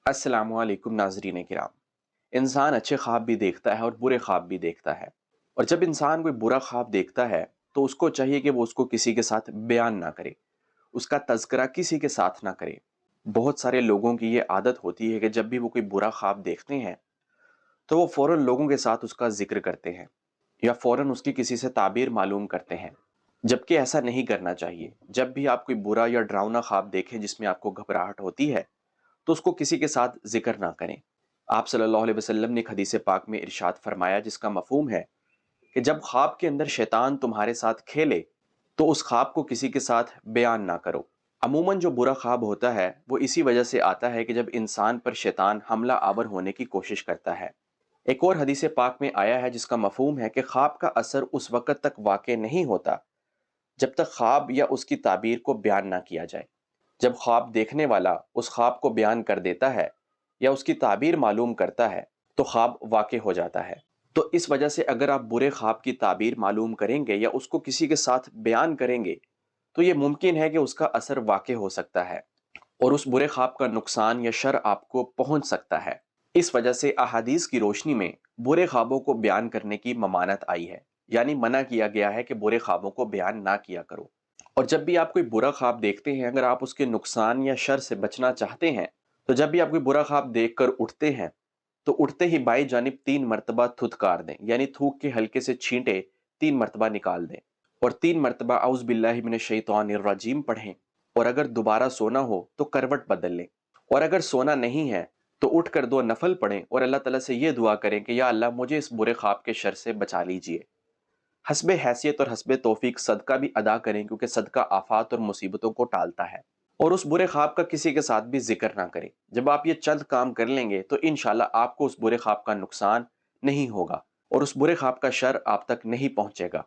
अस्सलामु अलैकुम नाज़रीन किराम। इंसान अच्छे ख्वाब भी देखता है और बुरे ख्वाब भी देखता है। और जब इंसान कोई बुरा ख्वाब देखता है तो उसको चाहिए कि वो उसको किसी के साथ बयान ना करे, उसका तज़किरा किसी के साथ ना करे। बहुत सारे लोगों की ये आदत होती है कि जब भी वो कोई बुरा ख्वाब देखते हैं तो वो फ़ौरन लोगों के साथ उसका ज़िक्र करते हैं या फ़ौरन उसकी किसी से ताबीर मालूम करते हैं। जबकि ऐसा नहीं करना चाहिए। जब भी आप कोई बुरा या डरावना ख्वाब देखें जिसमें आपको घबराहट होती है तो उसको किसी के साथ ज़िक्र ना करें। आप सल्लल्लाहु अलैहि वसल्लम ने एक हदीस पाक में इरशाद फरमाया जिसका मफ़हूम है कि जब ख्वाब के अंदर शैतान तुम्हारे साथ खेले तो उस ख्वाब को किसी के साथ बयान ना करो। अमूमन जो बुरा ख्वाब होता है वो इसी वजह से आता है कि जब इंसान पर शैतान हमला आवर होने की कोशिश करता है। एक और हदीस पाक में आया है जिसका मफ़हूम है कि ख्वाब का असर उस वक़्त तक वाक़ई नहीं होता जब तक ख्वाब या उसकी ताबीर को बयान ना किया जाए। जब ख्वाब देखने वाला उस ख्वाब को बयान कर देता है या उसकी ताबीर मालूम करता है तो ख्वाब वाक़ई हो जाता है। तो इस वजह से अगर आप बुरे ख्वाब की ताबीर मालूम करेंगे या उसको किसी के साथ बयान करेंगे तो ये मुमकिन है कि उसका असर वाक़ई हो सकता है और उस बुरे ख्वाब का नुकसान या शर आपको पहुंच सकता है। इस वजह से अहादीस की रोशनी में बुरे ख्वाबों को बयान करने की ममानत आई है, यानी मना किया गया है कि बुरे ख्वाबों को बयान ना किया करो। और जब भी आप कोई बुरा ख्वाब देखते हैं, अगर आप उसके नुकसान या शर से बचना चाहते हैं तो जब भी आप कोई बुरा ख्वाब देख कर उठते हैं तो उठते ही बाई जानिब 3 मरतबा थुतकार दें, यानी थूक के हल्के से छींटे 3 मरतबा निकाल दें और 3 मरतबा औज़ बिल्लाहि मिनश शैतानिर रजीम पढ़ें। और अगर दोबारा सोना हो तो करवट बदल लें। और अगर सोना नहीं है तो उठ कर 2 नफल पढ़ें और अल्लाह ताला से ये दुआ करें कि या अल्लाह मुझे इस बुरे ख्वाब के शर से बचा लीजिए। हस्बे हैसियत और हस्बे तौफीक सदका भी अदा करें क्योंकि सदका आफात और मुसीबतों को टालता है। और उस बुरे ख्वाब का किसी के साथ भी जिक्र ना करें। जब आप ये चंद काम कर लेंगे तो इंशाल्लाह आपको उस बुरे ख्वाब का नुकसान नहीं होगा और उस बुरे ख्वाब का शर आप तक नहीं पहुंचेगा।